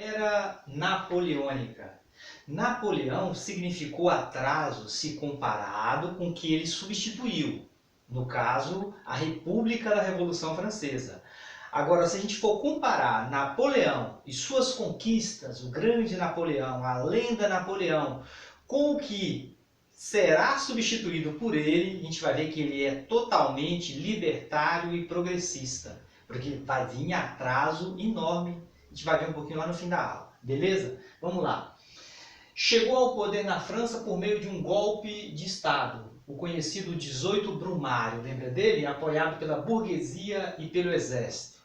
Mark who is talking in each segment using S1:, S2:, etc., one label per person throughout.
S1: era napoleônica. Napoleão significou atraso se comparado com o que ele substituiu. No caso, a República da Revolução Francesa. Agora, se a gente for comparar Napoleão e suas conquistas, o grande Napoleão, a lenda Napoleão, com o que será substituído por ele, a gente vai ver que ele é totalmente libertário e progressista, porque vai vir atraso enorme. A gente vai ver um pouquinho lá no fim da aula, beleza? Vamos lá. Chegou ao poder na França por meio de um golpe de Estado, o conhecido 18 Brumário, lembra dele? Apoiado pela burguesia e pelo exército.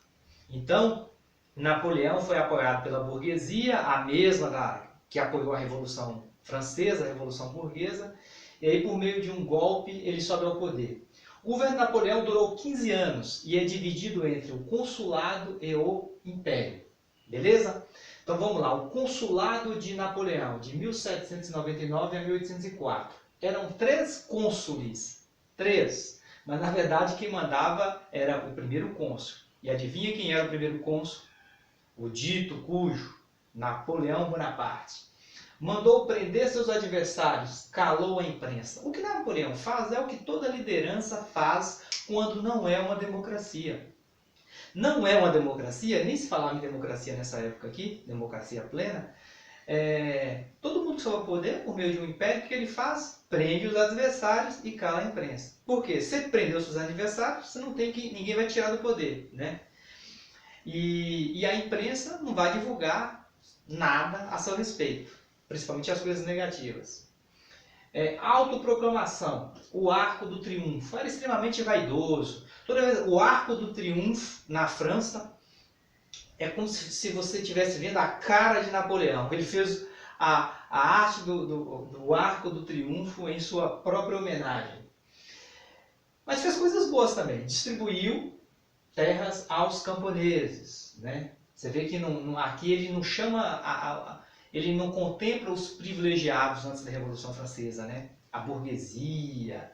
S1: Então, Napoleão foi apoiado pela burguesia, a mesma que apoiou a Revolução Francesa, a Revolução Burguesa, e aí por meio de um golpe ele sobe ao poder. O governo de Napoleão durou 15 anos e é dividido entre o consulado e o império. Beleza? Então vamos lá, o consulado de Napoleão, de 1799 a 1804. Eram 3 cônsules, 3, mas na verdade quem mandava era o primeiro cônsul. E adivinha quem era o primeiro cônsul? O dito cujo, Napoleão Bonaparte. Mandou prender seus adversários, calou a imprensa. O que Napoleão faz é o que toda liderança faz quando não é uma democracia. Não é uma democracia, nem se falava em democracia nessa época aqui, democracia plena. Todo mundo que sobe ao poder por meio de um império, o que ele faz? Prende os adversários e cala a imprensa. Por quê? Se prendeu seus adversários, você não tem ninguém vai tirar do poder, né? E a imprensa não vai divulgar nada a seu respeito, principalmente as coisas negativas. Autoproclamação, o Arco do Triunfo, era extremamente vaidoso. Toda vez, o Arco do Triunfo na França é como se você estivesse vendo a cara de Napoleão. Ele fez a arte do Arco do Triunfo em sua própria homenagem. Mas fez coisas boas também. Distribuiu terras aos camponeses, né? Você vê que aqui ele não chama, ele não contempla os privilegiados antes da Revolução Francesa, né? A burguesia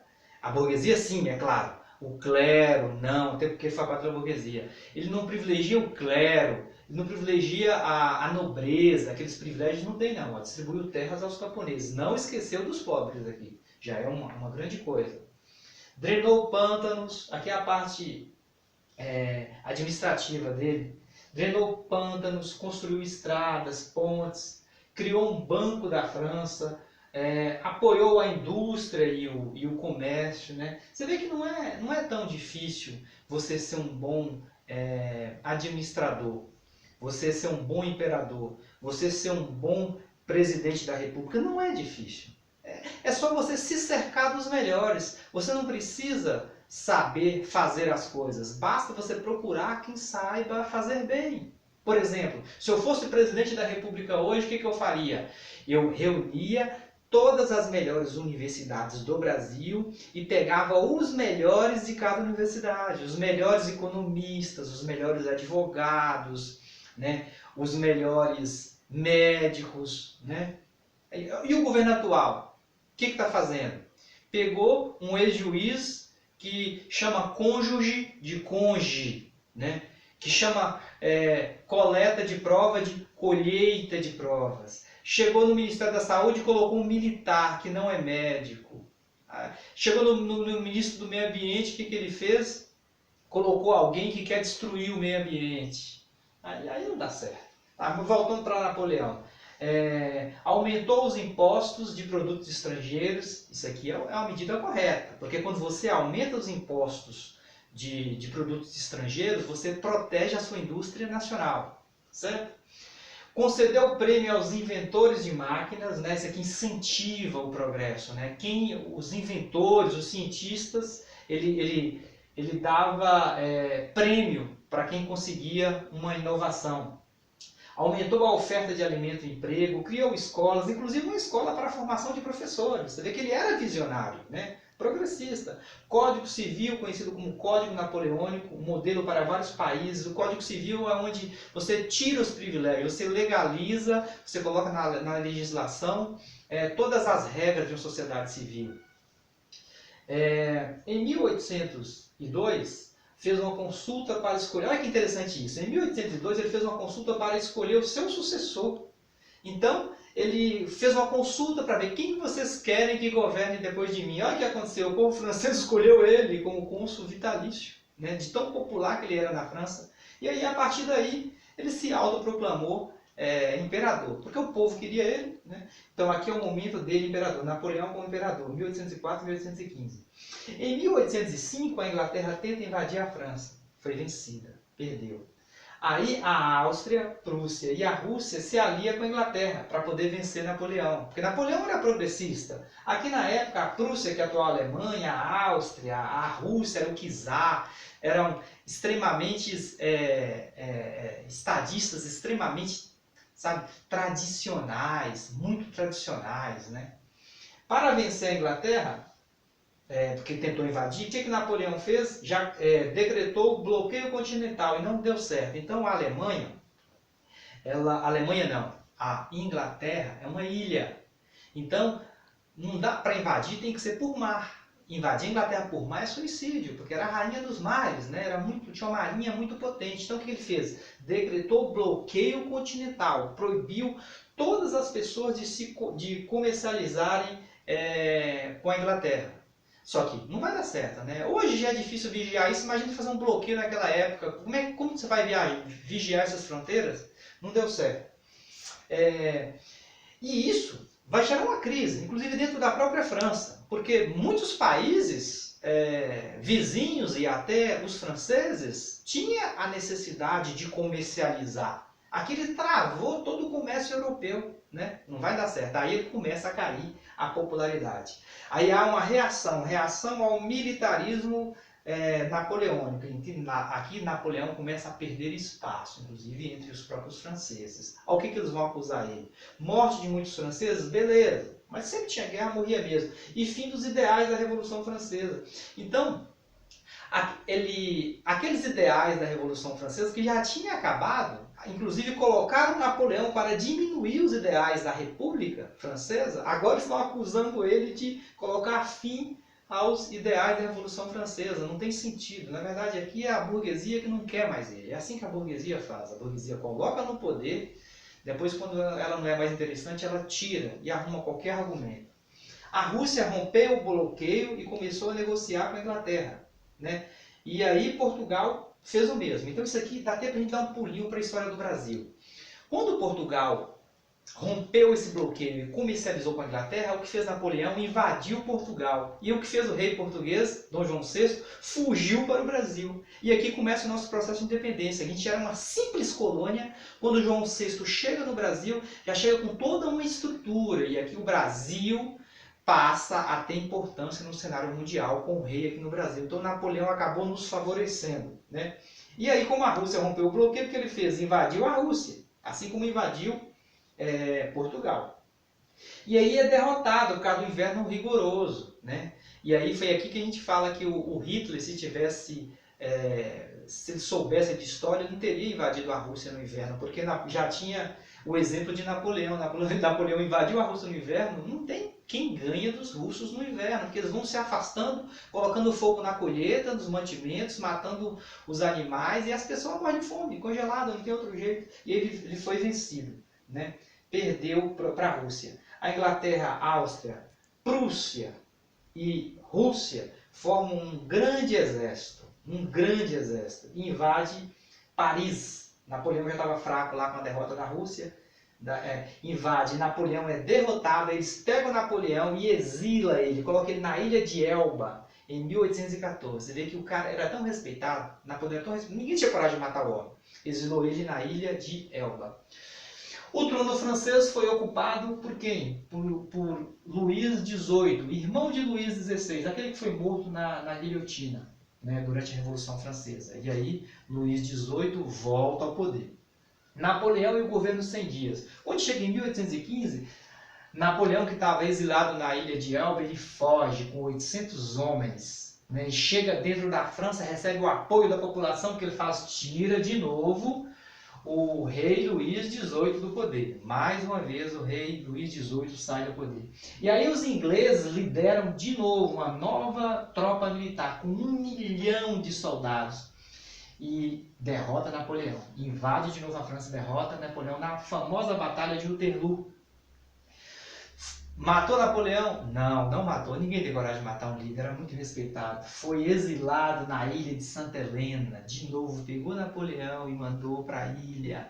S1: sim, é claro. O clero, não, até porque foi parte da burguesia. Ele não privilegia o clero, ele não privilegia a nobreza, aqueles privilégios não tem não. Distribuiu terras aos camponeses. Não esqueceu dos pobres aqui. Já é uma grande coisa. Drenou pântanos, aqui é a parte administrativa dele. Drenou pântanos, construiu estradas, pontes, criou um banco da França, apoiou a indústria e o comércio, né? Você vê que não é tão difícil você ser um bom administrador, você ser um bom imperador, você ser um bom presidente da República. Não é difícil. É só você se cercar dos melhores. Você não precisa saber fazer as coisas. Basta você procurar quem saiba fazer bem. Por exemplo, se eu fosse presidente da República hoje, o que eu faria? Eu reunia todas as melhores universidades do Brasil e pegava os melhores de cada universidade, os melhores economistas, os melhores advogados, né? Os melhores médicos, né? E o governo atual, o que está fazendo? Pegou um ex-juiz que chama cônjuge de cônjuge, né? Que chama coleta de prova de colheita de provas. Chegou no Ministério da Saúde e colocou um militar que não é médico. Chegou no ministro do Meio Ambiente, o que ele fez? Colocou alguém que quer destruir o meio ambiente. Aí não dá certo. Voltando para Napoleão. Aumentou os impostos de produtos estrangeiros. Isso aqui é uma medida correta, porque quando você aumenta os impostos de produtos estrangeiros, você protege a sua indústria nacional, certo? Concedeu o prêmio aos inventores de máquinas, né? Isso aqui incentiva o progresso, né? Os inventores, os cientistas, ele dava prêmio para quem conseguia uma inovação. Aumentou a oferta de alimento e emprego, criou escolas, inclusive uma escola para a formação de professores. Você vê que ele era visionário, né? Progressista. Código Civil, conhecido como Código Napoleônico, um modelo para vários países. O Código Civil é onde você tira os privilégios, você legaliza, você coloca na legislação todas as regras de uma sociedade civil. Em 1802, fez uma consulta para escolher, olha que interessante isso, em 1802 ele fez uma consulta para escolher o seu sucessor. Então, ele fez uma consulta para ver quem vocês querem que governe depois de mim. Olha o que aconteceu, o povo francês escolheu ele como cônsul vitalício, né, de tão popular que ele era na França. E aí, a partir daí, ele se autoproclamou imperador, porque o povo queria ele, né? Então aqui é o momento dele, imperador, Napoleão como imperador, 1804 e 1815. Em 1805, a Inglaterra tenta invadir a França, foi vencida, perdeu. Aí a Áustria, Prússia e a Rússia se aliam com a Inglaterra para poder vencer Napoleão, porque Napoleão era progressista. Aqui na época, a Prússia, que é a atual Alemanha, a Áustria, a Rússia, era o czar, eram extremamente estadistas, extremamente, sabe, tradicionais, muito tradicionais, né? Para vencer a Inglaterra, porque tentou invadir, o que Napoleão fez? Já decretou bloqueio continental e não deu certo. Então a Alemanha, a Inglaterra é uma ilha. Então não dá para invadir, tem que ser por mar. Invadir a Inglaterra por mar é suicídio, porque era a rainha dos mares, né? Tinha uma marinha muito potente. Então o que ele fez? Decretou bloqueio continental, proibiu todas as pessoas de comercializarem com a Inglaterra. Só que não vai dar certo, né? Hoje já é difícil vigiar isso, imagina fazer um bloqueio naquela época. Como você vai vigiar essas fronteiras? Não deu certo. E isso vai gerar uma crise, inclusive dentro da própria França, porque muitos países vizinhos e até os franceses tinham a necessidade de comercializar. Aqui ele travou todo o comércio europeu, né? Não vai dar certo. Aí ele começa a cair a popularidade. Aí há uma reação ao militarismo napoleônico. Aqui Napoleão começa a perder espaço, inclusive entre os próprios franceses. Ao que eles vão acusar ele? Morte de muitos franceses? Beleza, mas sempre tinha guerra, morria mesmo. E fim dos ideais da Revolução Francesa. Então, aqueles ideais da Revolução Francesa que já tinham acabado, inclusive colocaram Napoleão para diminuir os ideais da República Francesa, agora estão acusando ele de colocar fim aos ideais da Revolução Francesa. Não tem sentido. Na verdade, aqui é a burguesia que não quer mais ele. É assim que a burguesia faz. A burguesia coloca no poder, depois quando ela não é mais interessante, ela tira e arruma qualquer argumento. A Rússia rompeu o bloqueio e começou a negociar com a Inglaterra, né? E aí Portugal fez o mesmo. Então isso aqui dá até para a gente dar um pulinho para a história do Brasil. Quando Portugal rompeu esse bloqueio e comercializou com a Inglaterra, o que fez Napoleão? Invadiu Portugal. E o que fez o rei português, Dom João VI? Fugiu para o Brasil. E aqui começa o nosso processo de independência. A gente era uma simples colônia. Quando João VI chega no Brasil, já chega com toda uma estrutura. E aqui o Brasil passa a ter importância no cenário mundial com o rei aqui no Brasil. Então Napoleão acabou nos favorecendo, né? E aí, como a Rússia rompeu o bloqueio, o que ele fez? Invadiu a Rússia, assim como invadiu Portugal. E aí é derrotado por causa do inverno rigoroso, né? E aí foi aqui que a gente fala que o Hitler, se ele soubesse de história, não teria invadido a Rússia no inverno, porque já tinha o exemplo de Napoleão. Napoleão invadiu a Rússia no inverno, não tem quem ganha dos russos no inverno, porque eles vão se afastando, colocando fogo na colheita, nos mantimentos, matando os animais, e as pessoas morrem de fome, congeladas, não tem outro jeito. E ele foi vencido, né? Perdeu para a Rússia. A Inglaterra, a Áustria, Prússia e Rússia formam um grande exército, e invade Paris. Napoleão já estava fraco lá com a derrota da Rússia, invade, Napoleão é derrotado, eles pegam Napoleão e exila ele, colocam ele na ilha de Elba, em 1814. Você vê que o cara era tão respeitado, Napoleão tão respeitado, ninguém tinha coragem de matar o homem. Exilou ele na ilha de Elba. O trono francês foi ocupado por quem? Por Luís XVIII, irmão de Luís XVI, aquele que foi morto na guilhotina, né, durante a Revolução Francesa. E aí Luís XVIII volta ao poder. Napoleão e o governo 100 dias. Quando chega em 1815, Napoleão, que estava exilado na ilha de Elba, ele foge com 800 homens, né, e chega dentro da França, recebe o apoio da população, que ele faz, tira de novo o rei Luís XVIII do poder. Mais uma vez o rei Luís XVIII sai do poder. E aí os ingleses lideram de novo uma nova tropa militar com 1 milhão de soldados. E derrota Napoleão. Invade de novo a França, derrota Napoleão na famosa Batalha de Waterloo. Matou Napoleão? Não, não matou. Ninguém tem coragem de matar um líder, era muito respeitado. Foi exilado na ilha de Santa Helena. De novo, pegou Napoleão e mandou para a ilha,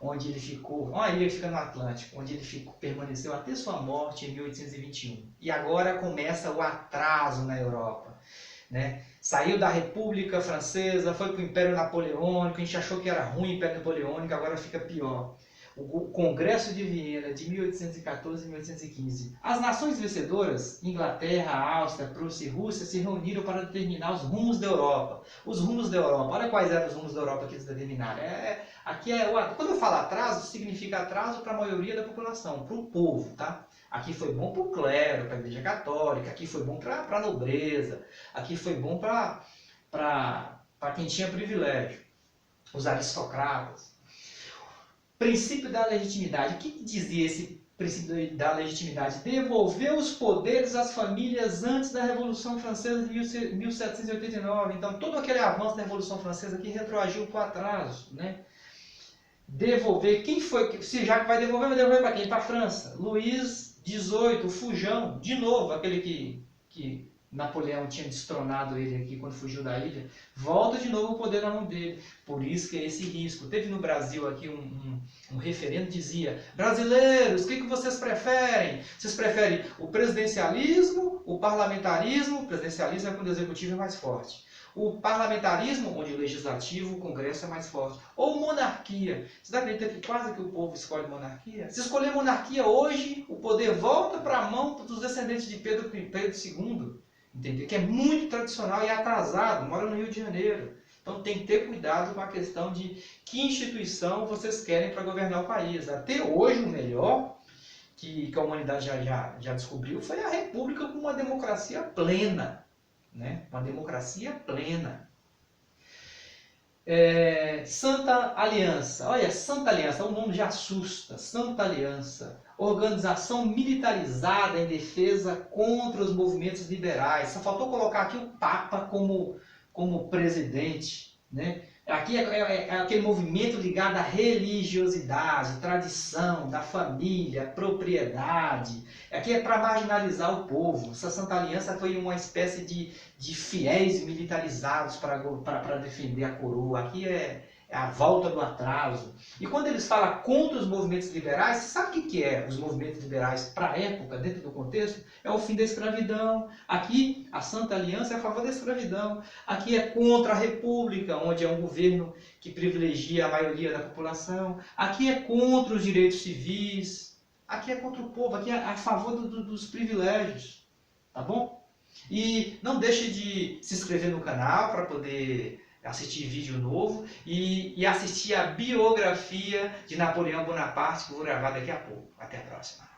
S1: onde ele ficou. Uma ilha que fica no Atlântico, onde ele permaneceu até sua morte em 1821. E agora começa o atraso na Europa. Né? Saiu da República Francesa, foi para o Império Napoleônico. A gente achou que era ruim o Império Napoleônico, agora fica pior. O Congresso de Viena, de 1814 e 1815. As nações vencedoras, Inglaterra, Áustria, Prússia e Rússia, se reuniram para determinar os rumos da Europa. Os rumos da Europa. Olha quais eram os rumos da Europa que eles determinaram. Quando eu falo atraso, significa atraso para a maioria da população, para o povo. Tá? Aqui foi bom para o clero, para a Igreja Católica, aqui foi bom para a nobreza, aqui foi bom para quem tinha privilégio, os aristocratas. Princípio da legitimidade. O que dizia esse princípio da legitimidade? Devolver os poderes às famílias antes da Revolução Francesa de 1789. Então, todo aquele avanço da Revolução Francesa que retroagiu para o atraso. Né? Devolver. Quem foi? Se já que vai devolver para quem? Para a França. Luís XVIII, o Fujão. De novo, aquele que Napoleão tinha destronado ele aqui quando fugiu da ilha, volta de novo o poder na mão dele. Por isso que é esse risco. Teve no Brasil aqui um referendo que dizia: brasileiros, o que vocês preferem? Vocês preferem o presidencialismo, o parlamentarismo? O presidencialismo é quando o executivo é mais forte. O parlamentarismo, onde o legislativo, o congresso é mais forte. Ou monarquia. Vocês acreditam que quase que o povo escolhe monarquia? Se escolher monarquia hoje, o poder volta para a mão dos descendentes de Pedro II. Entendeu? Que é muito tradicional e atrasado, mora no Rio de Janeiro. Então tem que ter cuidado com a questão de que instituição vocês querem para governar o país. Até hoje o melhor que a humanidade já descobriu foi a república com uma democracia plena. Né? Uma democracia plena. Santa Aliança. Olha, Santa Aliança, o nome já assusta. Santa Aliança. Organização militarizada em defesa contra os movimentos liberais. Só faltou colocar aqui o Papa como presidente. Né? Aqui é aquele movimento ligado à religiosidade, tradição, da família, propriedade. Aqui é para marginalizar o povo. Essa Santa Aliança foi uma espécie de fiéis militarizados para defender a coroa. Aqui é a volta do atraso. E quando eles falam contra os movimentos liberais, você sabe o que é os movimentos liberais para a época, dentro do contexto? É o fim da escravidão. Aqui, a Santa Aliança é a favor da escravidão. Aqui é contra a república, onde é um governo que privilegia a maioria da população. Aqui é contra os direitos civis. Aqui é contra o povo. Aqui é a favor dos privilégios. Tá bom? E não deixe de se inscrever no canal para poder assistir vídeo novo e assistir a biografia de Napoleão Bonaparte, que eu vou gravar daqui a pouco. Até a próxima.